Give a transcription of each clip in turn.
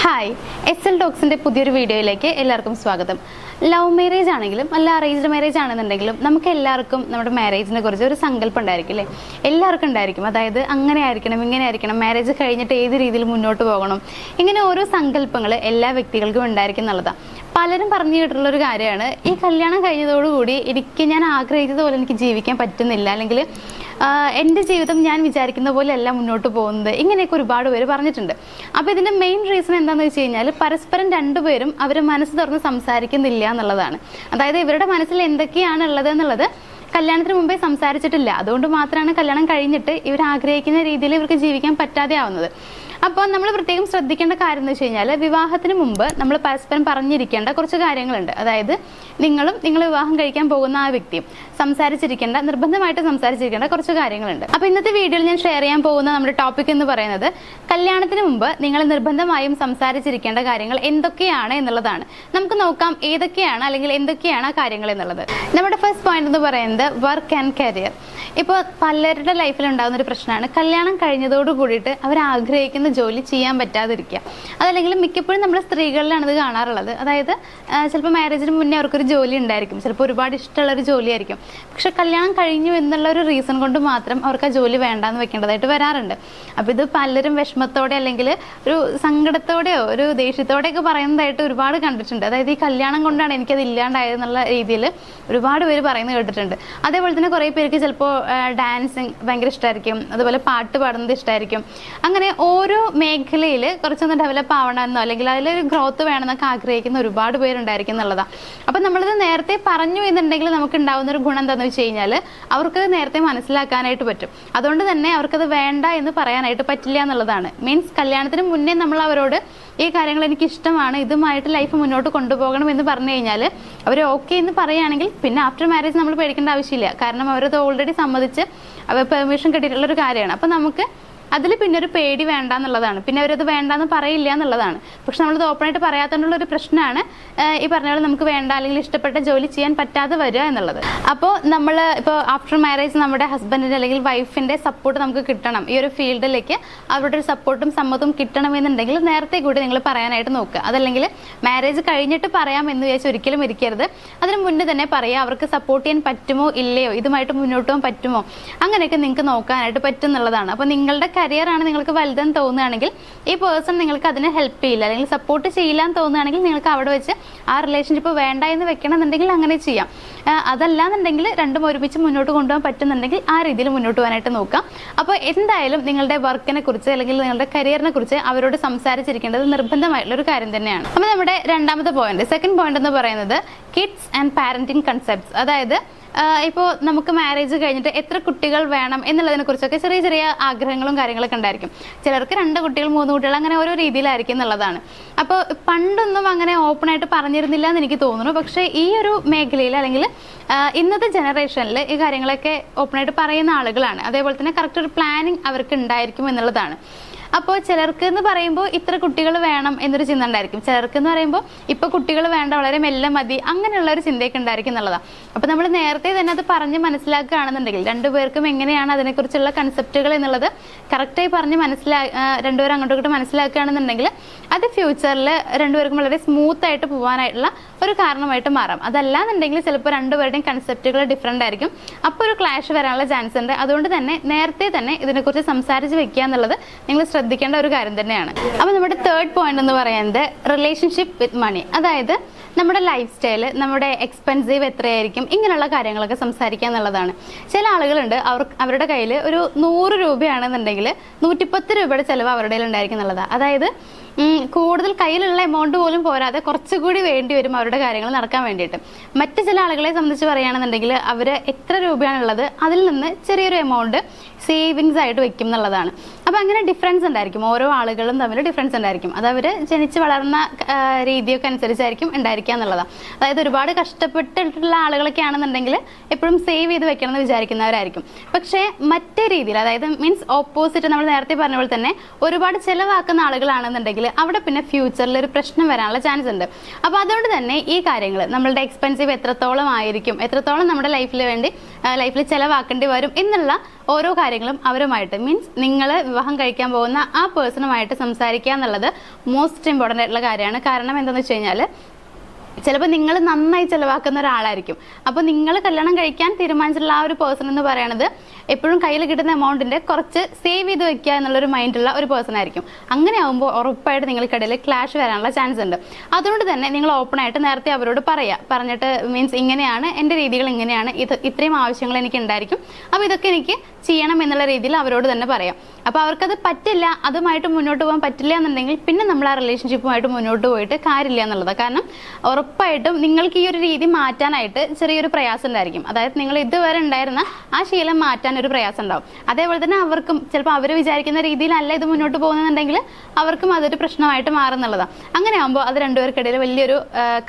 Hi, SL ടോക്സിൻ്റെ പുതിയൊരു വീഡിയോയിലേക്ക് എല്ലാവർക്കും സ്വാഗതം. ലവ് മാരേജ് ആണെങ്കിലും അല്ല അറേഞ്ച്ഡ് മാരേജ് ആണെന്നുണ്ടെങ്കിലും നമുക്ക് എല്ലാവർക്കും നമ്മുടെ മാരേജിനെ കുറിച്ച് ഒരു സങ്കല്പം ഉണ്ടായിരിക്കും അല്ലേ? എല്ലാവർക്കും ഉണ്ടായിരിക്കും. അതായത് അങ്ങനെ ആയിരിക്കണം, ഇങ്ങനെ ആയിരിക്കണം, മാരേജ് കഴിഞ്ഞിട്ട് ഏത് രീതിയിൽ മുന്നോട്ട് പോകണം, ഇങ്ങനെ ഓരോ സങ്കല്പങ്ങൾ എല്ലാ വ്യക്തികൾക്കും ഉണ്ടായിരിക്കും എന്നുള്ളതാണ്. പലരും പറഞ്ഞു കേട്ടിട്ടുള്ളൊരു കാര്യമാണ്, ഈ കല്യാണം കഴിഞ്ഞതോടുകൂടി ഞാൻ ആഗ്രഹിച്ചതുപോലെ എനിക്ക് ജീവിക്കാൻ പറ്റുന്നില്ല, അല്ലെങ്കിൽ എൻ്റെ ജീവിതം ഞാൻ വിചാരിക്കുന്ന പോലെയല്ല മുന്നോട്ട് പോകുന്നത്, ഇങ്ങനെയൊക്കെ ഒരുപാട് പേര് പറഞ്ഞിട്ടുണ്ട്. അപ്പോൾ ഇതിൻ്റെ മെയിൻ റീസൺ എന്താണെന്ന് വെച്ച് കഴിഞ്ഞാൽ പരസ്പരം രണ്ടുപേരും അവർ മനസ്സ് തുറന്ന് സംസാരിക്കുന്നില്ല എന്നുള്ളതാണ്. അതായത് ഇവരുടെ മനസ്സിൽ എന്തൊക്കെയാണ് ഉള്ളത് എന്നുള്ളത് കല്യാണത്തിന് മുമ്പേ സംസാരിച്ചിട്ടില്ല. അതുകൊണ്ട് മാത്രമാണ് കല്യാണം കഴിഞ്ഞിട്ട് ഇവർ ആഗ്രഹിക്കുന്ന രീതിയിൽ ഇവർക്ക് ജീവിക്കാൻ പറ്റാതെ ആവുന്നത്. അപ്പോൾ നമ്മൾ പ്രത്യേകം ശ്രദ്ധിക്കേണ്ട കാര്യം എന്ന് വെച്ച് കഴിഞ്ഞാൽ വിവാഹത്തിന് മുമ്പ് നമ്മൾ പരസ്പരം പറഞ്ഞിരിക്കേണ്ട കുറച്ച് കാര്യങ്ങളുണ്ട്. അതായത് നിങ്ങൾ വിവാഹം കഴിക്കാൻ പോകുന്ന ആ വ്യക്തിയും നിർബന്ധമായിട്ട് സംസാരിച്ചിരിക്കേണ്ട കുറച്ച് കാര്യങ്ങളുണ്ട്. അപ്പോൾ ഇന്നത്തെ വീഡിയോയിൽ ഞാൻ ഷെയർ ചെയ്യാൻ പോകുന്ന നമ്മുടെ ടോപ്പിക് എന്ന് പറയുന്നത് കല്യാണത്തിന് മുമ്പ് നിങ്ങൾ നിർബന്ധമായും സംസാരിച്ചിരിക്കേണ്ട കാര്യങ്ങൾ എന്തൊക്കെയാണ് എന്നുള്ളതാണ്. നമുക്ക് നോക്കാം ഏതൊക്കെയാണ് അല്ലെങ്കിൽ എന്തൊക്കെയാണ് ആ കാര്യങ്ങൾ എന്നുള്ളത്. നമ്മുടെ ഫസ്റ്റ് പോയിന്റ് എന്ന് പറയുന്നത് വർക്ക് ആൻഡ് കരിയർ. ഇപ്പോൾ പലരുടെ ലൈഫിൽ ഉണ്ടാകുന്ന ഒരു പ്രശ്നമാണ് കല്യാണം കഴിഞ്ഞതോട് കൂടിയിട്ട് അവർ ആഗ്രഹിക്കുന്ന ജോലി ചെയ്യാൻ പറ്റാതിരിക്കുക. അതല്ലെങ്കിൽ മിക്കപ്പോഴും നമ്മൾ സ്ത്രീകളിലാണ് ഇത് കാണാറുള്ളത്. അതായത് ചിലപ്പോൾ മാരേജിന് മുന്നേ അവർക്കൊരു ജോലി ഉണ്ടായിരിക്കും, ചിലപ്പോൾ ഒരുപാട് ഇഷ്ടമുള്ളൊരു ജോലിയായിരിക്കും. പക്ഷെ കല്യാണം കഴിഞ്ഞു എന്നുള്ള ഒരു റീസൺ കൊണ്ട് മാത്രം അവർക്ക് ആ ജോലി വേണ്ടാന്ന് വെക്കേണ്ടതായിട്ട് വരാറുണ്ട്. അപ്പോൾ ഇത് പലരും വിഷമത്തോടെ അല്ലെങ്കിൽ ഒരു സങ്കടത്തോടെയോ ഒരു ദേഷ്യത്തോടെയൊക്കെ പറയുന്നതായിട്ട് ഒരുപാട് കണ്ടിട്ടുണ്ട്. അതായത് ഈ കല്യാണം കൊണ്ടാണ് എനിക്കത് ഇല്ലാണ്ടായതെന്നുള്ള രീതിയിൽ ഒരുപാട് പേര് പറയുന്നത് കേട്ടിട്ടുണ്ട്. അതേപോലെ തന്നെ കുറേ പേർക്ക് ചിലപ്പോൾ ഡാൻസിങ് ഭയങ്കര ഇഷ്ടമായിരിക്കും, അതുപോലെ പാട്ട് പാടുന്നത് ഇഷ്ടമായിരിക്കും. അങ്ങനെ ഓരോ മേഖലയിൽ കുറച്ചൊന്ന് ഡെവലപ്പ് ആവണമെന്നോ അല്ലെങ്കിൽ അതിലൊരു ഗ്രോത്ത് വേണമെന്നൊക്കെ ആഗ്രഹിക്കുന്ന ഒരുപാട് പേരുണ്ടായിരിക്കും എന്നുള്ളതാണ്. അപ്പം നമ്മളിത് നേരത്തെ പറഞ്ഞു എന്നുണ്ടെങ്കിൽ നമുക്ക് ഉണ്ടാവുന്ന ഒരു ഗുണം എന്താണെന്ന് വെച്ച് കഴിഞ്ഞാൽ അവർക്കത് നേരത്തെ മനസ്സിലാക്കാനായിട്ട് പറ്റും. അതുകൊണ്ട് തന്നെ അവർക്കത് വേണ്ട എന്ന് പറയാനായിട്ട് പറ്റില്ല എന്നുള്ളതാണ്. മീൻസ് കല്യാണത്തിന് മുന്നേ നമ്മൾ അവരോട് ഈ കാര്യങ്ങൾ എനിക്ക് ഇഷ്ടമാണ്, ഇതുമായിട്ട് ലൈഫ് മുന്നോട്ട് കൊണ്ടുപോകണം എന്ന് പറഞ്ഞു കഴിഞ്ഞാൽ അവർ ഓക്കെ എന്ന് പറയുകയാണെങ്കിൽ പിന്നെ ആഫ്റ്റർ മാരേജ് നമ്മൾ പേടിക്കേണ്ട ആവശ്യമില്ല. കാരണം അവരത് ഓൾറെഡി സമ്മതിച്ച് അവർ പെർമിഷൻ കിട്ടിയിട്ടുള്ളൊരു കാര്യമാണ്. അപ്പം നമുക്ക് അതിൽ പിന്നെ ഒരു പേടി വേണ്ട എന്നുള്ളതാണ്. പിന്നെ അവരത് വേണ്ടാന്ന് പറയില്ല എന്നുള്ളതാണ്. പക്ഷെ നമ്മളത് ഓപ്പണായിട്ട് പറയാത്തതുകൊണ്ടുള്ള ഒരു പ്രശ്നമാണ് ഈ പറഞ്ഞ പോലെ നമുക്ക് വേണ്ട അല്ലെങ്കിൽ ഇഷ്ടപ്പെട്ട ജോലി ചെയ്യാൻ പറ്റാതെ വരിക എന്നുള്ളത്. അപ്പോൾ നമ്മൾ ഇപ്പോൾ ആഫ്റ്റർ മാരേജ് നമ്മുടെ ഹസ്ബൻഡിൻ്റെ അല്ലെങ്കിൽ വൈഫിൻ്റെ സപ്പോർട്ട് നമുക്ക് കിട്ടണം, ഈ ഒരു ഫീൽഡിലേക്ക് അവരുടെ ഒരു സപ്പോർട്ടും സമ്മതവും കിട്ടണമെന്നുണ്ടെങ്കിൽ നേരത്തെ കൂടി നിങ്ങൾ പറയാനായിട്ട് നോക്കുക. അതല്ലെങ്കിൽ മാരേജ് കഴിഞ്ഞിട്ട് പറയാമെന്ന് വിചാരിച്ച് ഒരിക്കലും ഇരിക്കരുത്. അതിന് മുന്നേ തന്നെ പറയുക, അവർക്ക് സപ്പോർട്ട് ചെയ്യാൻ പറ്റുമോ ഇല്ലയോ, ഇതുമായിട്ട് മുന്നോട്ട് പോകാൻ പറ്റുമോ, അങ്ങനെയൊക്കെ നിങ്ങൾക്ക് നോക്കാനായിട്ട് പറ്റും എന്നുള്ളതാണ്. അപ്പോൾ നിങ്ങളുടെ കരിയറാണ് നിങ്ങൾക്ക് വലുതെന്ന് തോന്നുകയാണെങ്കിൽ ഈ പേഴ്സൺ നിങ്ങൾക്ക് അതിന് ഹെൽപ്പ് ചെയ്യില്ല അല്ലെങ്കിൽ സപ്പോർട്ട് ചെയ്യില്ല എന്ന് തോന്നുകയാണെങ്കിൽ നിങ്ങൾക്ക് അവിടെ വെച്ച് ആ റിലേഷൻഷിപ്പ് വേണ്ട എന്ന് വെക്കണമെന്നുണ്ടെങ്കിൽ അങ്ങനെ ചെയ്യാം. അതല്ലാന്നുണ്ടെങ്കിൽ രണ്ടും ഒരുമിച്ച് മുന്നോട്ട് കൊണ്ടുപോകാൻ പറ്റുന്നുണ്ടെങ്കിൽ ആ രീതിയിൽ മുന്നോട്ട് പോകാനായിട്ട് നോക്കാം. അപ്പോൾ എന്തായാലും നിങ്ങളുടെ വർക്കിനെ കുറിച്ച് അല്ലെങ്കിൽ നിങ്ങളുടെ കരിയറിനെ കുറിച്ച് അവരോട് സംസാരിച്ചിരിക്കേണ്ടത് നിർബന്ധമായിട്ടുള്ളൊരു കാര്യം തന്നെയാണ്. അപ്പോൾ നമ്മുടെ രണ്ടാമത്തെ പോയിന്റ്, സെക്കൻഡ് പോയിന്റ് എന്ന് പറയുന്നത് കിഡ്സ് ആൻഡ് പാരന്റിങ് കൺസെപ്റ്റ്സ്. അതായത് ഇപ്പോൾ നമുക്ക് മാരേജ് കഴിഞ്ഞിട്ട് എത്ര കുട്ടികൾ വേണം എന്നുള്ളതിനെ കുറിച്ചൊക്കെ ചെറിയ ചെറിയ ആഗ്രഹങ്ങളും കാര്യങ്ങളൊക്കെ ഉണ്ടായിരിക്കും. ചിലർക്ക് 2 കുട്ടികൾ 3 കുട്ടികൾ അങ്ങനെ ഓരോ രീതിയിലായിരിക്കും എന്നുള്ളതാണ്. അപ്പോൾ പണ്ടൊന്നും അങ്ങനെ ഓപ്പണായിട്ട് പറഞ്ഞിരുന്നില്ല എന്ന് എനിക്ക് തോന്നുന്നു. പക്ഷേ ഈ ഒരു മേഖലയിൽ അല്ലെങ്കിൽ ഇന്നത്തെ ജനറേഷനിൽ ഈ കാര്യങ്ങളൊക്കെ ഓപ്പണായിട്ട് പറയുന്ന ആളുകളാണ്. അതേപോലെ തന്നെ കറക്റ്റ് ഒരു പ്ലാനിങ് അവർക്ക് ഉണ്ടായിരിക്കും എന്നുള്ളതാണ്. അപ്പോൾ ചിലർക്ക് എന്ന് പറയുമ്പോൾ ഇത്ര കുട്ടികൾ വേണം എന്നൊരു ചിന്ത ഉണ്ടായിരിക്കും. ചിലർക്ക് എന്ന് പറയുമ്പോൾ ഇപ്പോൾ കുട്ടികൾ വേണ്ട, വളരെ മെല്ലെ മതി, അങ്ങനെയുള്ള ഒരു ചിന്തയൊക്കെ ഉണ്ടായിരിക്കും എന്നുള്ളതാണ്. അപ്പോൾ നമ്മൾ നേരത്തെ തന്നെ അത് പറഞ്ഞ് മനസ്സിലാക്കുകയാണെന്നുണ്ടെങ്കിൽ രണ്ടുപേർക്കും എങ്ങനെയാണ് അതിനെക്കുറിച്ചുള്ള കൺസെപ്റ്റുകൾ എന്നുള്ളത് കറക്റ്റായി പറഞ്ഞ് രണ്ടുപേരും അങ്ങോട്ടും ഇങ്ങോട്ടും മനസ്സിലാക്കുകയാണെന്നുണ്ടെങ്കിൽ അത് ഫ്യൂച്ചറിൽ രണ്ടുപേർക്കും വളരെ സ്മൂത്ത് ആയിട്ട് പോകാനായിട്ടുള്ള ഒരു കാരണമായിട്ട് മാറാം. അതല്ലാന്നുണ്ടെങ്കിൽ ചിലപ്പോൾ രണ്ടുപേരുടെയും കൺസെപ്റ്റുകൾ ഡിഫറെൻ്റ് ആയിരിക്കും. അപ്പോൾ ഒരു ക്ലാഷ് വരാനുള്ള ചാൻസ് ഉണ്ട്. അതുകൊണ്ട് തന്നെ നേരത്തെ തന്നെ ഇതിനെക്കുറിച്ച് സംസാരിച്ച് വെക്കുക എന്നുള്ളത് നിങ്ങൾ ശ്രദ്ധിക്കേണ്ട ഒരു കാര്യം തന്നെയാണ്. അപ്പോൾ നമ്മുടെ തേർഡ് പോയിന്റ് എന്ന് പറയുന്നത് റിലേഷൻഷിപ്പ് വിത്ത് മണി. അതായത് നമ്മുടെ ലൈഫ് സ്റ്റൈൽ, നമ്മുടെ എക്സ്പെൻസീവ് എത്രയായിരിക്കും, ഇങ്ങനെയുള്ള കാര്യങ്ങളൊക്കെ സംസാരിക്കുക എന്നുള്ളതാണ്. ചില ആളുകളുണ്ട് അവരുടെ കയ്യിൽ ഒരു 100 രൂപയാണെന്നുണ്ടെങ്കിൽ 110 രൂപയുടെ ചിലവ് അവരുടെ കയ്യിൽ ഉണ്ടായിരിക്കും എന്നുള്ളതാണ്. അതായത് കൂടുതൽ കയ്യിലുള്ള എമൗണ്ട് പോലും പോരാതെ കുറച്ചുകൂടി വേണ്ടി വരും അവരുടെ കാര്യങ്ങൾ നടക്കാൻ വേണ്ടിയിട്ട്. മറ്റു ചില ആളുകളെ സംബന്ധിച്ച് പറയുകയാണെന്നുണ്ടെങ്കിൽ അവർ എത്ര രൂപയാണുള്ളത് അതിൽ നിന്ന് ചെറിയൊരു എമൗണ്ട് സേവിങ്സ് ആയിട്ട് വെക്കും എന്നുള്ളതാണ്. അപ്പോൾ അങ്ങനെ ഡിഫറൻസ് ഉണ്ടായിരിക്കും, ഓരോ ആളുകളും തമ്മിൽ ഡിഫറൻസ് ഉണ്ടായിരിക്കും. അത് അവർ ജനിച്ച് വളർന്ന രീതിയൊക്കെ അനുസരിച്ചായിരിക്കും ഉണ്ടായിരിക്കുക എന്നുള്ളതാണ്. അതായത് ഒരുപാട് കഷ്ടപ്പെട്ടിട്ടുള്ള ആളുകളൊക്കെ ആണെന്നുണ്ടെങ്കിൽ എപ്പോഴും സേവ് ചെയ്ത് വെക്കണം എന്ന് വിചാരിക്കുന്നവരായിരിക്കും. പക്ഷേ മറ്റേ രീതിയിൽ, അതായത് മീൻസ് ഓപ്പോസിറ്റ്, നമ്മൾ നേരത്തെ പറഞ്ഞ പോലെ തന്നെ ഒരുപാട് ചിലവാക്കുന്ന ആളുകളാണെന്നുണ്ടെങ്കിൽ അവിടെ പിന്നെ ഫ്യൂച്ചറിൽ ഒരു പ്രശ്നം വരാനുള്ള ചാൻസ് ഉണ്ട്. അപ്പോൾ അതുകൊണ്ട് തന്നെ ഈ കാര്യങ്ങൾ, നമ്മളുടെ എക്സ്പെൻസീവ് എത്രത്തോളം ആയിരിക്കും, എത്രത്തോളം നമ്മുടെ ലൈഫിൽ വേണ്ടി ലൈഫിൽ ചിലവാക്കേണ്ടി വരും എന്നുള്ള ഓരോ കാര്യങ്ങളും അവരുമായിട്ട് മീൻസ് നിങ്ങൾ വിവാഹം കഴിക്കാൻ പോകുന്ന ആ പേഴ്സണുമായിട്ട് സംസാരിക്കുക എന്നുള്ളത് മോസ്റ്റ് ഇമ്പോർട്ടൻ്റ് ആയിട്ടുള്ള കാര്യമാണ്. കാരണം എന്താണെന്ന് വെച്ച് കഴിഞ്ഞാൽ ചിലപ്പോൾ നിങ്ങൾ നന്നായി ചിലവാക്കുന്ന ഒരാളായിരിക്കും. അപ്പോൾ നിങ്ങൾ കല്യാണം കഴിക്കാൻ തീരുമാനിച്ചിട്ടുള്ള ആ ഒരു പേഴ്സൺ എന്ന് പറയുന്നത് എപ്പോഴും കയ്യിൽ കിട്ടുന്ന എമൗണ്ടിൻ്റെ കുറച്ച് സേവ് ചെയ്ത് വെക്കുക എന്നുള്ളൊരു മൈൻഡുള്ള ഒരു പേഴ്സൺ ആയിരിക്കും. അങ്ങനെ ആകുമ്പോൾ ഉറപ്പായിട്ട് നിങ്ങൾക്കിടയിൽ ക്ലാഷ് വരാനുള്ള ചാൻസ് ഉണ്ട്. അതുകൊണ്ട് തന്നെ നിങ്ങൾ ഓപ്പണായിട്ട് നേരത്തെ അവരോട് പറഞ്ഞിട്ട് മീൻസ് ഇങ്ങനെയാണ് എൻ്റെ രീതികൾ, ഇങ്ങനെയാണ്, ഇത്രയും ആവശ്യങ്ങൾ എനിക്ക് ഉണ്ടായിരിക്കും, അപ്പോൾ ഇതൊക്കെ എനിക്ക് ചെയ്യണം എന്നുള്ള രീതിയിൽ അവരോട് തന്നെ പറയാം. അപ്പോൾ അവർക്കത് പറ്റില്ല, അതുമായിട്ട് മുന്നോട്ട് പോകാൻ പറ്റില്ല എന്നുണ്ടെങ്കിൽ പിന്നെ നമ്മൾ ആ റിലേഷൻഷിപ്പുമായിട്ട് മുന്നോട്ട് പോയിട്ട് കാര്യമില്ല എന്നുള്ളത്. കാരണം ഉറപ്പായിട്ടും നിങ്ങൾക്ക് ഈ ഒരു രീതി മാറ്റാനായിട്ട് ചെറിയൊരു പ്രയാസം ഉണ്ടായിരിക്കും. അതായത് നിങ്ങൾ ഇതുവരെ ഉണ്ടായിരുന്ന ആ ശീലം മാറ്റാൻ ഒരു പ്രയാസം ഉണ്ടാവും. അതേപോലെ തന്നെ അവർക്കും ചിലപ്പോൾ അവർ വിചാരിക്കുന്ന രീതിയിലല്ല ഇത് മുന്നോട്ട് പോകുന്നുണ്ടെങ്കിൽ അവർക്കും അതൊരു പ്രശ്നമായിട്ട് മാറുന്നുള്ളതാണ്. അങ്ങനെ ആകുമ്പോൾ അത് രണ്ടുപേർക്കിടയിൽ വലിയൊരു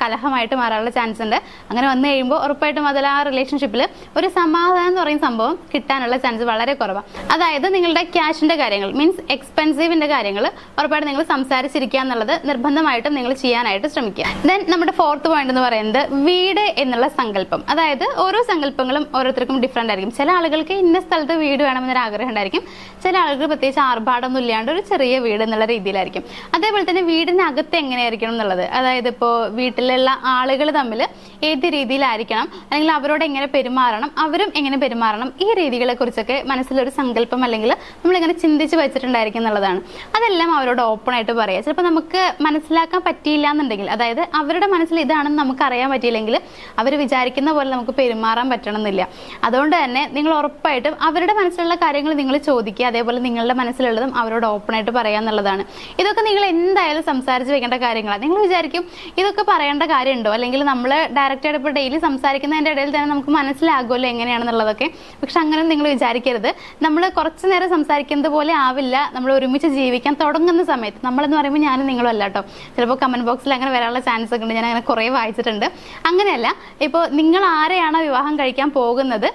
കലഹമായിട്ട് മാറാനുള്ള ചാൻസ് ഉണ്ട്. അങ്ങനെ വന്നു കഴിയുമ്പോൾ ഉറപ്പായിട്ടും അതിൽ ആ റിലേഷൻഷിപ്പിൽ ഒരു സമാധാനം എന്ന് പറയുന്ന സംഭവം കിട്ടാനുള്ള ചാൻസ് വളരെ കുറവാണ്. അതായത് നിങ്ങളുടെ ക്യാഷിന്റെ കാര്യങ്ങൾ മീൻസ് എക്സ്പെൻസീവിന്റെ കാര്യങ്ങൾ ഉറപ്പായിട്ട് നിങ്ങൾ സംസാരിച്ചിരിക്കുക എന്നുള്ളത് നിർബന്ധമായിട്ടും നിങ്ങൾ ചെയ്യാനായിട്ട് ശ്രമിക്കുക. ദെൻ നമ്മുടെ ഫോർത്ത് പോയിന്റ് എന്ന് പറയുന്നത് വീട് എന്നുള്ള സങ്കല്പം. അതായത് ഓരോ സങ്കല്പങ്ങളും ഓരോരുത്തർക്കും ഡിഫറെന്റ് ആയിരിക്കും. ചില ആളുകൾക്ക് ഇന്ന സ്ഥലത്ത് വീട് വേണമെന്നൊരു ആഗ്രഹം ഉണ്ടായിരിക്കും. ചില ആളുകൾക്ക് പ്രത്യേകിച്ച് ആർഭാടൊന്നും ഇല്ലാണ്ട് ഒരു ചെറിയ വീട് എന്നുള്ള രീതിയിലായിരിക്കും. അതേപോലെ തന്നെ വീടിനകത്ത് എങ്ങനെയായിരിക്കണം എന്നുള്ളത്, അതായത് ഇപ്പോൾ വീട്ടിലുള്ള ആളുകൾ തമ്മിൽ ഏത് രീതിയിലായിരിക്കണം, അല്ലെങ്കിൽ അവരോട് എങ്ങനെ പെരുമാറണം, അവരും എങ്ങനെ പെരുമാറണം, ഈ രീതികളെ കുറിച്ചൊക്കെ മനസ്സിലൊരു സങ്കല്പം അല്ലെങ്കിൽ നമ്മളിങ്ങനെ ചിന്തിച്ച് വെച്ചിട്ടുണ്ടായിരിക്കും എന്നുള്ളതാണ്. അതെല്ലാം അവരോട് ഓപ്പൺ ആയിട്ട് പറയാം. ചിലപ്പോൾ നമുക്ക് മനസ്സിലാക്കാൻ പറ്റിയില്ല എന്നുണ്ടെങ്കിൽ, അതായത് അവരുടെ മനസ്സിൽ ഇതാണെന്ന് നമുക്ക് അറിയാൻ പറ്റിയില്ലെങ്കിൽ അവർ വിചാരിക്കുന്ന പോലെ നമുക്ക് പെരുമാറാൻ പറ്റണമെന്നില്ല. അതുകൊണ്ട് തന്നെ നിങ്ങൾ ഉറപ്പായിട്ടും അവരുടെ മനസ്സിലുള്ള കാര്യങ്ങൾ നിങ്ങൾ ചോദിക്കുക, അതേപോലെ നിങ്ങളുടെ മനസ്സിലുള്ളതും അവരോട് ഓപ്പൺ ആയിട്ട് പറയാ എന്നുള്ളതാണ്. ഇതൊക്കെ നിങ്ങൾ എന്തായാലും സംസാരിച്ച് വെക്കേണ്ട കാര്യങ്ങളാണ്. നിങ്ങൾ വിചാരിക്കും ഇതൊക്കെ പറയേണ്ട കാര്യമുണ്ടോ, അല്ലെങ്കിൽ നമ്മൾ ഡയറക്റ്റായിട്ട് ഇപ്പോൾ ഡെയിലി സംസാരിക്കുന്നതിൻ്റെ ഇടയിൽ തന്നെ നമുക്ക് മനസ്സിലാകുമല്ലോ എങ്ങനെയാണെന്നുള്ളതൊക്കെ. പക്ഷെ അങ്ങനെ നിങ്ങൾ വിചാരിക്കരുത്. നമ്മൾ കുറച്ച് നേരം സംസാരിക്കുന്നത് പോലെ ആവില്ല നമ്മൾ ഒരുമിച്ച് ജീവിക്കാൻ തുടങ്ങുന്ന സമയത്ത്. നമ്മളെന്ന് പറയുമ്പോൾ ഞാനും നിങ്ങളും അല്ല കേട്ടോ. ചിലപ്പോൾ കമന്റ് ബോക്സിൽ അങ്ങനെ വരാനുള്ള ചാൻസ് ഒക്കെ ഉണ്ട്. ഞാൻ അങ്ങനെ കുറേ വായിച്ചിട്ടുണ്ട്. അങ്ങനെയല്ല, ഇപ്പോൾ നിങ്ങൾ ആരെയാണോ വിവാഹം കഴിക്കാൻ പോകുന്നത്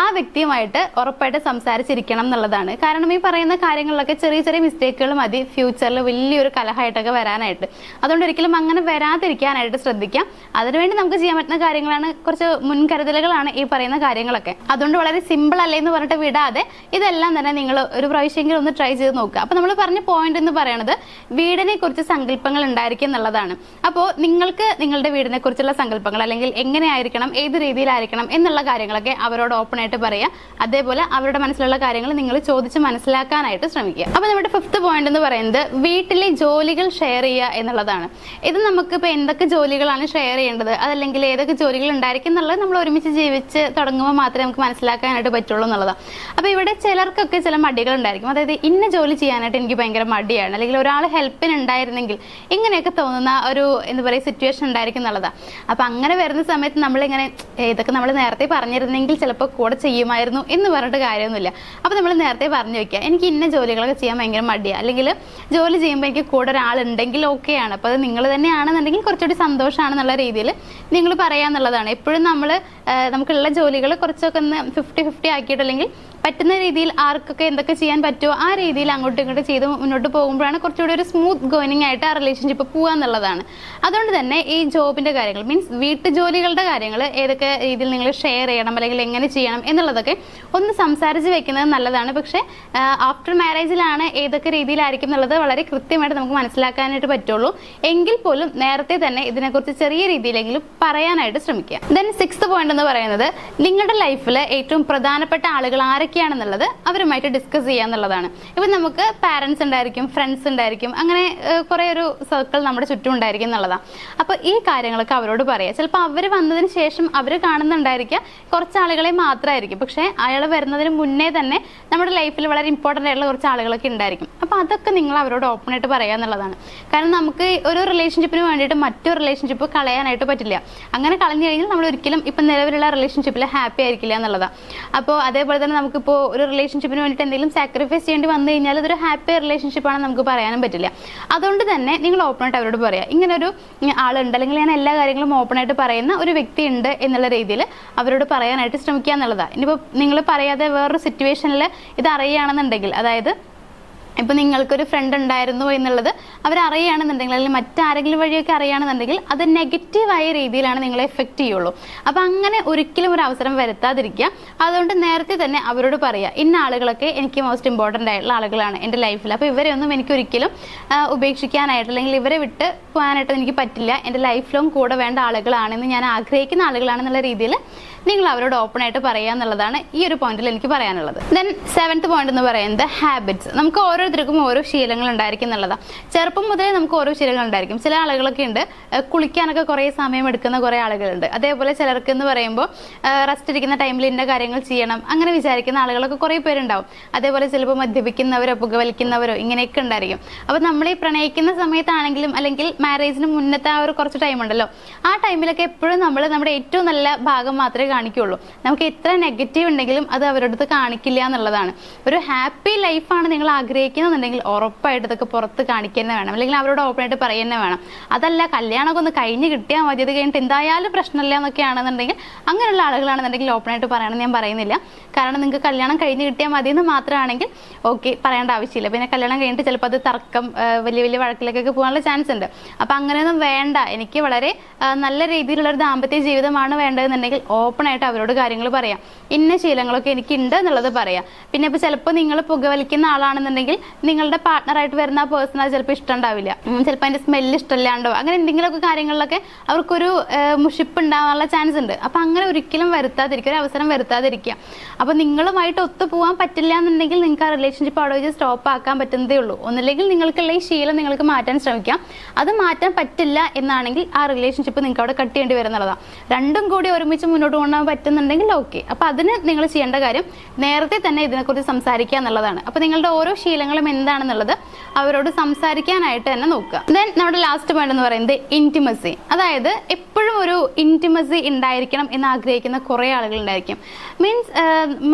ആ വ്യക്തിയുമായിട്ട് ഉറപ്പായിട്ട് സംസാരിച്ചിരിക്കണം എന്നുള്ളതാണ്. കാരണം ഈ പറയുന്ന കാര്യങ്ങളിലൊക്കെ ചെറിയ ചെറിയ മിസ്റ്റേക്കുകൾ മതി ഫ്യൂച്ചറിൽ വലിയൊരു കലഹമായിട്ടൊക്കെ വരാനായിട്ട്. അതുകൊണ്ട് ഒരിക്കലും അങ്ങനെ വരാതിരിക്കാനായിട്ട് ശ്രദ്ധിക്കാം. അതിനുവേണ്ടി നമുക്ക് ചെയ്യാൻ പറ്റുന്ന കാര്യങ്ങളാണ്, കുറച്ച് മുൻകരുതലുകളാണ് ഈ പറയുന്ന കാര്യങ്ങളൊക്കെ. അതുകൊണ്ട് വളരെ സിമ്പിൾ അല്ലേ എന്ന് പറഞ്ഞിട്ട് വിടാതെ ഇതെല്ലാം തന്നെ നിങ്ങൾ ഒരു പ്രാവശ്യമെങ്കിലും ഒന്ന് ട്രൈ ചെയ്ത് നോക്കുക. അപ്പോൾ നമ്മൾ പറഞ്ഞ പോയിന്റ് എന്ന് പറയുന്നത് വീടിനെ കുറിച്ച് സങ്കല്പങ്ങൾ ഉണ്ടായിരിക്കും എന്നുള്ളതാണ്. അപ്പോൾ നിങ്ങൾക്ക് നിങ്ങളുടെ വീടിനെ കുറിച്ചുള്ള സങ്കല്പങ്ങൾ, അല്ലെങ്കിൽ എങ്ങനെയായിരിക്കണം, ഏത് രീതിയിലായിരിക്കണം എന്നുള്ള കാര്യങ്ങളൊക്കെ അവരോട് ഓപ്പൺ ആയിട്ട് പറയാം. അതേപോലെ അവരുടെ മനസ്സിലുള്ള കാര്യങ്ങൾ നിങ്ങൾ ചോദിച്ച് മനസ്സിലാക്കാനായിട്ട് ശ്രമിക്കുക. അപ്പോൾ നമ്മുടെ ഫിഫ്ത്ത് പോയിന്റ് എന്ന് പറയുന്നത് വീട്ടിലെ ജോലികൾ ഷെയർ ചെയ്യുക എന്നുള്ളതാണ്. ഇത് നമുക്ക് ഇപ്പോൾ എന്തൊക്കെ ജോലികളാണ് ഷെയർ ചെയ്യേണ്ടത്, അതല്ലെങ്കിൽ ഏതൊക്കെ ജോലികൾ ഉണ്ടായിരിക്കും എന്നുള്ളത് നമ്മൾ ഒരുമിച്ച് ജീവിച്ച് തുടങ്ങുമ്പോൾ മാത്രമേ നമുക്ക് മനസ്സിലാക്കാനായിട്ട് പറ്റുള്ളൂ എന്നുള്ളതാണ്. അപ്പോൾ ഇവിടെ ചിലർക്കൊക്കെ ചില മടികൾ ഉണ്ടായിരിക്കും. അതായത് ഇന്ന ജോലി ചെയ്യാനായിട്ട് എനിക്ക് ഭയങ്കര മടിയാണ്, അല്ലെങ്കിൽ ഒരാൾ ഹെൽപ്പിന് ഉണ്ടായിരുന്നെങ്കിൽ ഇങ്ങനെയൊക്കെ തോന്നുന്ന ഒരു എന്താ പറയുക സിറ്റുവേഷൻ ഉണ്ടായിരിക്കും എന്നുള്ളതാണ്. അപ്പോൾ അങ്ങനെ വരുന്ന സമയത്ത് നമ്മളിങ്ങനെ ഇതൊക്കെ നമ്മൾ നേരത്തെ പറഞ്ഞിരുന്നെങ്കിൽ ചിലപ്പോൾ കൂടെ ചെയ്യുമായിരുന്നു എന്ന് പറഞ്ഞിട്ട് കാര്യമൊന്നുമില്ല. അപ്പോൾ നമ്മൾ നേരത്തെ പറഞ്ഞു വെക്കുക, എനിക്ക് ഇന്ന ജോലികളൊക്കെ ചെയ്യാൻ ഭയങ്കര മടിയാണ്, അല്ലെങ്കിൽ ജോലി ചെയ്യുമ്പോൾ എനിക്ക് കൂടെ ഒരാളുണ്ടെങ്കിൽ ഓക്കെയാണ്, അപ്പോൾ അത് നിങ്ങൾ തന്നെയാണെന്നുണ്ടെങ്കിൽ കുറച്ചുകൂടി സന്തോഷമാണെന്നുള്ള രീതിയിൽ നിങ്ങൾ പറയാന്നുള്ളതാണ്. എപ്പോഴും നമുക്കുള്ള ജോലികൾ കുറച്ചൊക്കെ ഒന്ന് 50-50 ആക്കിയിട്ട്, അല്ലെങ്കിൽ പറ്റുന്ന രീതിയിൽ ആർക്കൊക്കെ എന്തൊക്കെ ചെയ്യാൻ പറ്റുമോ ആ രീതിയിൽ അങ്ങോട്ടും ഇങ്ങോട്ടും ചെയ്ത് മുന്നോട്ട് പോകുമ്പോഴാണ് കുറച്ചുകൂടി ഒരു സ്മൂത്ത് ഗോയിങ് ആയിട്ട് ആ റിലേഷൻഷിപ്പ് പോകാന്നുള്ളതാണ്. അതുകൊണ്ട് തന്നെ ഈ ജോബിൻ്റെ കാര്യങ്ങൾ മീൻസ് വീട്ടു ജോലികളുടെ കാര്യങ്ങൾ ഏതൊക്കെ രീതിയിൽ നിങ്ങൾ ഷെയർ ചെയ്യണം, അല്ലെങ്കിൽ എങ്ങനെ ചെയ്യണം എന്നുള്ളതൊക്കെ ഒന്ന് സംസാരിച്ച് വെക്കുന്നത് നല്ലതാണ്. പക്ഷേ ആഫ്റ്റർ മാരേജിലാണ് ഏതൊക്കെ രീതിയിലായിരിക്കും എന്നുള്ളത് വളരെ കൃത്യമായിട്ട് നമുക്ക് മനസ്സിലാക്കാനായിട്ട് പറ്റുള്ളൂ. എങ്കിൽ പോലും നേരത്തെ തന്നെ ഇതിനെക്കുറിച്ച് ചെറിയ രീതിയിലെങ്കിലും പറയാനായിട്ട് ശ്രമിക്കുക. ദെൻ 6th പോയിന്റ് എന്ന് പറയുന്നത് നിങ്ങളുടെ ലൈഫിൽ ഏറ്റവും പ്രധാനപ്പെട്ട ആളുകൾ ആരൊക്കെയാണെന്നുള്ളത് അവരുമായിട്ട് ഡിസ്കസ് ചെയ്യുക എന്നുള്ളതാണ്. ഇപ്പം നമുക്ക് പാരൻസ് ഉണ്ടായിരിക്കും, ഫ്രണ്ട്സ് ഉണ്ടായിരിക്കും, അങ്ങനെ കുറേ ഒരു സർക്കിൾ നമ്മുടെ ചുറ്റും ഉണ്ടായിരിക്കും എന്നുള്ളതാണ്. അപ്പോൾ ഈ കാര്യങ്ങളൊക്കെ അവരോട് പറയാം. ചിലപ്പോൾ അവർ വന്നതിന് ശേഷം അവർ കാണുന്നുണ്ടായിരിക്കുക കുറച്ച് ആളുകളെ മാത്രമായിരിക്കും, പക്ഷേ അയാൾ വരുന്നതിന് മുന്നേ തന്നെ നമ്മുടെ ലൈഫിൽ വളരെ ഇമ്പോർട്ടൻ്റ് ആയിട്ടുള്ള കുറച്ച് ആളുകളൊക്കെ ഉണ്ടായിരിക്കും. അപ്പോൾ അതൊക്കെ നിങ്ങൾ അവരോട് ഓപ്പൺ ആയിട്ട് പറയുക എന്നുള്ളതാണ്. കാരണം നമുക്ക് ഒരു റിലേഷൻഷിപ്പിന് വേണ്ടിയിട്ട് മറ്റൊരു റിലേഷൻഷിപ്പ് കളയാനായിട്ട് പറ്റില്ല. അങ്ങനെ കളഞ്ഞു കഴിഞ്ഞാൽ നമ്മൾ ഒരിക്കലും ഇപ്പം നിലവിലുള്ള റിലേഷൻഷിപ്പിൽ ഹാപ്പി ആയിരിക്കില്ല എന്നുള്ളതാണ്. അപ്പോൾ അതേപോലെ തന്നെ നമുക്കിപ്പോൾ ഒരു റിലേഷൻഷിപ്പിന് വേണ്ടിയിട്ട് എന്തെങ്കിലും സാക്രിഫൈസ് ചെയ്യേണ്ടി വന്നു കഴിഞ്ഞാൽ അതൊരു ഹാപ്പി റിലേഷൻഷിപ്പാണെന്ന് നമുക്ക് പറയാനും പറ്റില്ല. അതുകൊണ്ട് തന്നെ നിങ്ങൾ ഓപ്പൺ ആയിട്ട് അവരോട് പറയാം, ഇങ്ങനൊരു ആളുണ്ട്, അല്ലെങ്കിൽ ഞാൻ എല്ലാ കാര്യങ്ങളും ഓപ്പൺ ആയിട്ട് പറയുന്ന ഒരു വ്യക്തി ഉണ്ട് എന്നുള്ള രീതിയിൽ അവരോട് പറയാനായിട്ട് ശ്രമിക്കുക എന്നുള്ളതാണ്. ഇനിയിപ്പോൾ നിങ്ങൾ പറയാതെ വേറൊരു സിറ്റുവേഷനിൽ ഇത് അറിയുകയാണെന്നുണ്ടെങ്കിൽ, അതായത് ഇപ്പം നിങ്ങൾക്കൊരു ഫ്രണ്ട് ഉണ്ടായിരുന്നു എന്നുള്ളത് അവരറിയുകയാണെന്നുണ്ടെങ്കിൽ അല്ലെങ്കിൽ മറ്റാരെങ്കിലും വഴിയൊക്കെ അറിയുകയാണെന്നുണ്ടെങ്കിൽ അത് നെഗറ്റീവായ രീതിയിലാണ് നിങ്ങളെ എഫക്റ്റ് ചെയ്യുള്ളൂ. അപ്പം അങ്ങനെ ഒരിക്കലും ഒരു അവസരം വരുത്താതിരിക്കുക. അതുകൊണ്ട് നേരത്തെ തന്നെ അവരോട് പറയുക, ഇന്ന ആളുകളൊക്കെ എനിക്ക് മോസ്റ്റ് ഇമ്പോർട്ടൻ്റ് ആയിട്ടുള്ള ആളുകളാണ് എൻ്റെ ലൈഫിൽ. അപ്പോൾ ഇവരെയൊന്നും എനിക്കൊരിക്കലും ഉപേക്ഷിക്കാനായിട്ട് അല്ലെങ്കിൽ ഇവരെ വിട്ട് പോകാനായിട്ട് എനിക്ക് പറ്റില്ല. എൻ്റെ ലൈഫ് ലോങ് കൂടെ വേണ്ട ആളുകളാണെന്ന് ഞാൻ ആഗ്രഹിക്കുന്ന ആളുകളാണെന്നുള്ള രീതിയിൽ നിങ്ങൾ അവരോട് ഓപ്പൺ ആയിട്ട് പറയുക എന്നുള്ളതാണ് ഈ ഒരു പോയിന്റിൽ എനിക്ക് പറയാനുള്ളത്. ദെൻ 7th പോയിന്റ് എന്ന് പറയുന്നത് ഹാബിറ്റ്സ്. നമുക്ക് ഓരോരുത്തർക്കും ഓരോ ശീലങ്ങൾ ഉണ്ടായിരിക്കും എന്നുള്ളതാണ്. ചെറുപ്പം മുതലേ നമുക്ക് ഓരോ ശീലങ്ങൾ ഉണ്ടായിരിക്കും. ചില ആളുകളൊക്കെ ഉണ്ട് കുളിക്കാനൊക്കെ കുറേ സമയം എടുക്കുന്ന കുറേ ആളുകളുണ്ട്. അതേപോലെ ചിലർക്ക് എന്ന് പറയുമ്പോൾ റെസ്റ്റ് ഇരിക്കുന്ന ടൈമിൽ ഇന്ന കാര്യങ്ങൾ ചെയ്യണം അങ്ങനെ വിചാരിക്കുന്ന ആളുകളൊക്കെ കുറേ പേരുണ്ടാവും. അതേപോലെ ചിലപ്പോൾ മദ്യപിക്കുന്നവരോ പുകവലിക്കുന്നവരോ ഇങ്ങനെയൊക്കെ ഉണ്ടായിരിക്കും. അപ്പോൾ നമ്മൾ ഈ പ്രണയിക്കുന്ന സമയത്താണെങ്കിലും അല്ലെങ്കിൽ മാരേജിന് മുന്നത്തെ ആ ഒരു കുറച്ച് ടൈം ഉണ്ടല്ലോ, ആ ടൈമിലൊക്കെ എപ്പോഴും നമ്മൾ നമ്മുടെ ഏറ്റവും നല്ല ഭാഗം മാത്രമേ കാണിക്കുള്ളൂ. നമുക്ക് എത്ര നെഗറ്റീവ് ഉണ്ടെങ്കിലും അത് അവരുടെ അടുത്ത് കാണിക്കില്ല എന്നുള്ളതാണ്. ഒരു ഹാപ്പി ലൈഫാണ് നിങ്ങൾ ആഗ്രഹിക്കുന്നുണ്ടെങ്കിൽ ഉറപ്പായിട്ട് ഇതൊക്കെ പുറത്ത് കാണിക്കുക തന്നെ വേണം, അല്ലെങ്കിൽ അവരോട് ഓപ്പൺ ആയിട്ട് പറയുക തന്നെ വേണം. അതല്ല കല്യാണമൊക്കെ ഒന്ന് കഴിഞ്ഞ് കിട്ടിയാൽ മതി, അത് കഴിഞ്ഞിട്ട് എന്തായാലും പ്രശ്നമില്ല എന്നൊക്കെ ആണെന്നുണ്ടെങ്കിൽ അങ്ങനെയുള്ള ആളുകളാണെന്നുണ്ടെങ്കിൽ ഓപ്പൺ ആയിട്ട് പറയണമെന്ന് ഞാൻ പറയുന്നില്ല. കാരണം നിങ്ങൾക്ക് കല്യാണം കഴിഞ്ഞ് കിട്ടിയാൽ മതി എന്ന് മാത്രമാണെങ്കിൽ ഓക്കെ പറയേണ്ട ആവശ്യമില്ല. പിന്നെ കല്യാണം കഴിഞ്ഞിട്ട് ചിലപ്പോൾ അത് തർക്കം വലിയ വലിയ വഴക്കിലേക്കൊക്കെ പോകാനുള്ള ചാൻസ് ഉണ്ട്. അപ്പം അങ്ങനെയൊന്നും വേണ്ട, എനിക്ക് വളരെ നല്ല രീതിയിലുള്ള ഒരു ദാമ്പത്യ ജീവിതമാണ് വേണ്ടതെന്നുണ്ടെങ്കിൽ ഓപ്പൺ ആയിട്ട് അവരോട് കാര്യങ്ങൾ പറയാം. ഇന്ന ശീലങ്ങളൊക്കെ എനിക്ക് ഉണ്ട് എന്നുള്ളത് പറയാം. പിന്നെ ഇപ്പോൾ ചിലപ്പോൾ നിങ്ങൾ പുകവലിക്കുന്ന ആളാണെന്നുണ്ടെങ്കിൽ നിങ്ങളുടെ പാർട്ട്ണറായിട്ട് വരുന്ന ആ പേഴ്സൺ അത് ചിലപ്പോൾ ഇഷ്ടം ഉണ്ടാവില്ല, ചിലപ്പോൾ അതിൻ്റെ സ്മെല്ല് ഇഷ്ടമില്ലാണ്ടോ അങ്ങനെ എന്തെങ്കിലുമൊക്കെ കാര്യങ്ങളിലൊക്കെ അവർക്കൊരു മുഷിപ്പ് ഉണ്ടാവാനുള്ള ചാൻസ് ഉണ്ട്. അപ്പം അങ്ങനെ ഒരിക്കലും വരുത്താതിരിക്കുക, ഒരു അവസരം വരുത്താതിരിക്കുക. അപ്പോൾ നിങ്ങളുമായിട്ട് ഒത്തുപോകാൻ പറ്റില്ല എന്നുണ്ടെങ്കിൽ നിങ്ങൾക്ക് ആ റിലേഷൻഷിപ്പ് അവിടെ വെച്ച് സ്റ്റോപ്പ് ആക്കാൻ പറ്റുന്നതേ ഉള്ളൂ. ഒന്നില്ലെങ്കിൽ നിങ്ങൾക്കുള്ള ഈ ശീലം നിങ്ങൾക്ക് മാറ്റാൻ ശ്രമിക്കാം. അത് മാറ്റാൻ പറ്റില്ല എന്നാണെങ്കിൽ ആ റിലേഷൻഷിപ്പ് നിങ്ങൾക്ക് അവിടെ കട്ട് ചെയ്യേണ്ടി വരുന്നതാണ്. രണ്ടും കൂടി ഒരുമിച്ച് മുന്നോട്ട് കൊണ്ടുപോകാൻ പറ്റുന്നുണ്ടെങ്കിൽ ഓക്കെ. അപ്പോൾ അതിന് നിങ്ങൾ ചെയ്യേണ്ട കാര്യം നേരത്തെ തന്നെ ഇതിനെക്കുറിച്ച് സംസാരിക്കുക എന്നുള്ളതാണ്. അപ്പോൾ നിങ്ങളുടെ ഓരോ ശീലങ്ങളും എന്താണെന്നുള്ളത് അവരോട് സംസാരിക്കാനായിട്ട് തന്നെ നോക്കുക. ദെൻ നമ്മുടെ ലാസ്റ്റ് പോയിന്റ് എന്ന് പറയുന്നത് ഇൻറ്റിമസി. അതായത് എപ്പോഴും ഒരു ഇൻറ്റിമസി ഉണ്ടായിരിക്കണം എന്ന് ആഗ്രഹിക്കുന്ന കുറേ ആളുകൾ ഉണ്ടായിരിക്കും. മീൻസ്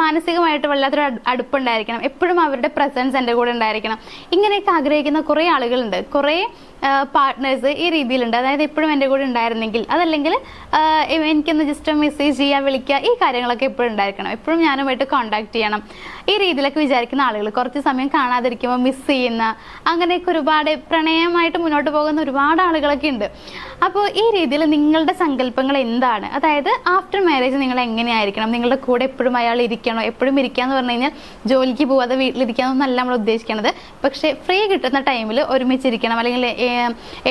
മാനസികമായിട്ട് വല്ലാത്തൊരു അടുപ്പുണ്ടായിരിക്കണം, എപ്പോഴും അവരുടെ പ്രസൻസ് എൻ്റെ കൂടെ ഉണ്ടായിരിക്കണം, ഇങ്ങനെയൊക്കെ ആഗ്രഹിക്കുന്ന കുറേ ആളുകളുണ്ട്. കുറേ പാർട്ട്നേഴ്സ് ഈ രീതിയിലുണ്ട്. അതായത് എപ്പോഴും എൻ്റെ കൂടെ ഉണ്ടായിരുന്നെങ്കിൽ, അതല്ലെങ്കിൽ എനിക്കൊന്ന് ജസ്റ്റ് മെസ്സേജ് ചെയ്യുക, വിളിക്കുക, ഈ കാര്യങ്ങളൊക്കെ എപ്പോഴും ഉണ്ടായിരിക്കണം, എപ്പോഴും ഞാനുമായിട്ട് കോൺടാക്ട് ചെയ്യണം, ഈ രീതിയിലൊക്കെ വിചാരിക്കുന്ന ആളുകൾ. കുറച്ച് സമയം കാണാതിരിക്കുമ്പോൾ മിസ് ചെയ്യുന്ന അങ്ങനെയൊക്കെ ഒരുപാട് പ്രണയമായിട്ട് മുന്നോട്ട് പോകുന്ന ഒരുപാട് ആളുകളൊക്കെ ഉണ്ട്. അപ്പോൾ ഈ രീതിയിൽ നിങ്ങളുടെ സങ്കല്പങ്ങൾ എന്താണ്? അതായത് ആഫ്റ്റർ മാരേജ് നിങ്ങൾ എങ്ങനെയായിരിക്കണം? നിങ്ങളുടെ കൂടെ എപ്പോഴും അയാൾ ഇരിക്കണോ? എപ്പോഴും ഇരിക്കാന്ന് പറഞ്ഞു കഴിഞ്ഞാൽ ജോലിക്ക് പോവാതെ വീട്ടിലിരിക്കാമെന്നല്ല നമ്മൾ ഉദ്ദേശിക്കുന്നത്. പക്ഷേ ഫ്രീ കിട്ടുന്ന ടൈമിൽ ഒരുമിച്ചിരിക്കണം, അല്ലെങ്കിൽ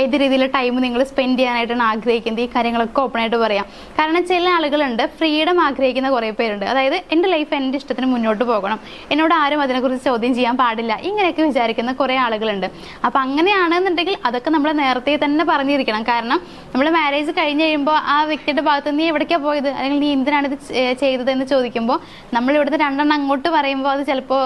ഏത് രീതിയിൽ ടൈം നിങ്ങൾ സ്പെൻഡ് ചെയ്യാനായിട്ടാണ് ആഗ്രഹിക്കുന്നത്, ഈ കാര്യങ്ങളൊക്കെ ഓപ്പൺ ആയിട്ട് പറയാം. കാരണം ചില ആളുകളുണ്ട് ഫ്രീഡം ആഗ്രഹിക്കുന്ന കുറേ പേരുണ്ട്. അതായത് എൻ്റെ ലൈഫ് എൻ്റെ ഇഷ്ടത്തിന് മുന്നോട്ട് പോകണം, എന്നോട് ആരും അതിനെക്കുറിച്ച് ചോദ്യം ചെയ്യാൻ പാടില്ല, ഇങ്ങനെയൊക്കെ വിചാരിക്കുന്ന കുറേ ആളുകളുണ്ട്. അപ്പം അങ്ങനെയാണെന്നുണ്ടെങ്കിൽ അതൊക്കെ നമ്മൾ നേരത്തെ തന്നെ പറഞ്ഞിരിക്കണം. കാരണം നമ്മൾ മാരേജ് കഴിഞ്ഞ് കഴിയുമ്പോൾ ആ വ്യക്തിയുടെ ഭാഗത്ത് നീ എവിടേക്കാണ് പോയത്, അല്ലെങ്കിൽ നീ എന്തിനാണ് ഇത് ചെയ്തതെന്ന് ചോദിക്കുമ്പോൾ നമ്മൾ ഇവിടുന്ന് രണ്ടെണ്ണം അങ്ങോട്ട് പറയുമ്പോൾ അത് ചിലപ്പോൾ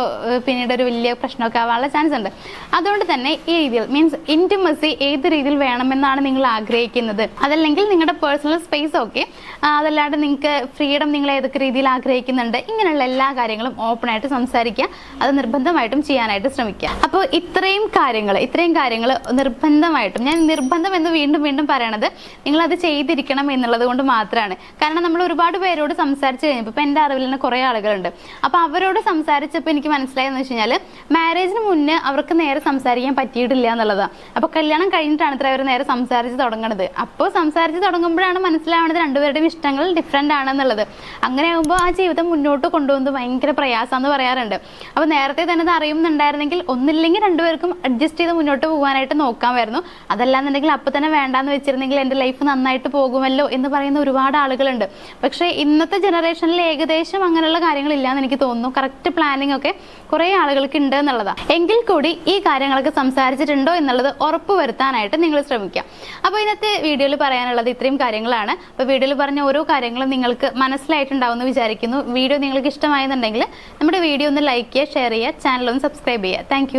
പിന്നീട് ഒരു വലിയ പ്രശ്നമൊക്കെ ആവാനുള്ള ചാൻസ് ഉണ്ട്. അതുകൊണ്ട് തന്നെ ഈ രീതിയിൽ മീൻസ് ഇൻറ്റിമസി ഏത് രീതിയിൽ വേണമെന്നാണ് നിങ്ങൾ ആഗ്രഹിക്കുന്നത്. അതല്ലെങ്കിൽ നിങ്ങളുടെ പേഴ്സണൽ സ്പേസ് ഓക്കെ, അതല്ലാണ്ട് നിങ്ങൾക്ക് ഫ്രീഡം നിങ്ങൾ ഏതൊക്കെ രീതിയിൽ ആഗ്രഹിക്കുന്നുണ്ട്, ഇങ്ങനെയുള്ള എല്ലാ കാര്യങ്ങളും ഓപ്പൺ ആയിട്ട് സംസാരിക്കുക. അത് നിർബന്ധമായിട്ടും ചെയ്യാനായിട്ട് ശ്രമിക്കുക. അപ്പോൾ ഇത്രയും കാര്യങ്ങൾ നിർബന്ധമായിട്ടും, ഞാൻ നിർബന്ധം എന്ന് വീണ്ടും വീണ്ടും പറയണത് നിങ്ങളത് ചെയ്തിരിക്കണം എന്നുള്ളത് കൊണ്ട് മാത്രമാണ്. കാരണം നമ്മൾ ഒരുപാട് പേരോട് സംസാരിച്ച് കഴിഞ്ഞപ്പോൾ ഇപ്പോൾ എൻ്റെ അറിവിൽ തന്നെ കുറേ ആളുകളുണ്ട്. അപ്പോൾ അവരോട് സംസാരിച്ചപ്പോൾ എനിക്ക് മനസ്സിലായെന്ന് വെച്ച് കഴിഞ്ഞാൽ മാരേജിന് മുന്നേ അവർക്ക് നേരെ സംസാരിക്കാൻ പറ്റിയിട്ടില്ല എന്നുള്ളതാണ്. അപ്പോൾ കല്യാണം കഴിഞ്ഞിട്ടാണ് ഇത്ര അവർ നേരെ സംസാരിച്ച് തുടങ്ങുന്നത്. അപ്പോൾ സംസാരിച്ച് തുടങ്ങുമ്പോഴാണ് മനസ്സിലാവുന്നത് രണ്ടുപേരുടെയും ഇഷ്ടങ്ങൾ ഡിഫറെൻ്റ് ആണെന്നുള്ളത്. അങ്ങനെ ആകുമ്പോൾ ആ ജീവിതം മുന്നോട്ട് കൊണ്ടുപോകുന്നത് ഭയങ്കര പ്രയാസമെന്ന് പറയാറുണ്ട്. അപ്പോൾ നേരത്തെ തന്നെ അത് അറിയുന്നുണ്ടായിരുന്നെങ്കിൽ ഒന്നില്ലെങ്കിൽ രണ്ടുപേർക്കും അഡ്ജസ്റ്റ് ചെയ്ത് മുന്നോട്ട് പോകാനായിട്ട് നോക്കാമായിരുന്നു. അതല്ലാന്നുണ്ടെങ്കിൽ അപ്പോൾ തന്നെ വേണ്ടാന്ന് വെച്ചിരുന്നെങ്കിൽ എൻ്റെ ലൈഫ് നന്നായിട്ട് പോകുമല്ലോ എന്ന് പറയുന്ന ഒരുപാട് ആളുകളുണ്ട്. പക്ഷേ ഇന്നത്തെ ജനറേഷനിൽ ഏകദേശം അങ്ങനെയുള്ള കാര്യങ്ങളില്ലാന്ന് എനിക്ക് തോന്നുന്നു. കറക്റ്റ് പ്ലാനിങ് ഒക്കെ കുറേ ആളുകൾക്ക് ഉണ്ട് എന്നുള്ളതാണ്. എങ്കിൽ കൂടി ഈ കാര്യങ്ങളൊക്കെ സംസാരിച്ചിട്ടുണ്ടോ എന്നുള്ളത് ഉറപ്പ് വരുത്താനായിട്ട് നിങ്ങൾ ശ്രമിക്കുക. അപ്പോൾ ഇന്നത്തെ വീഡിയോയിൽ പറയാനുള്ളത് ഇത്രയും കാര്യങ്ങളാണ്. അപ്പോൾ വീഡിയോയിൽ പറഞ്ഞ ഓരോ കാര്യങ്ങളും നിങ്ങൾക്ക് മനസ്സിലായിട്ടുണ്ടാവുമെന്ന് വിചാരിക്കുന്നു. വീഡിയോ നിങ്ങൾക്ക് ഇഷ്ടമായെന്നുണ്ടെങ്കിൽ നമ്മുടെ വീഡിയോ ഒന്ന് ലൈക്ക് ചെയ്യുക, ഷെയർ ചെയ്യുക, ചാനൽ ഒന്ന് സബ്സ്ക്രൈബ് ചെയ്യുക. താങ്ക്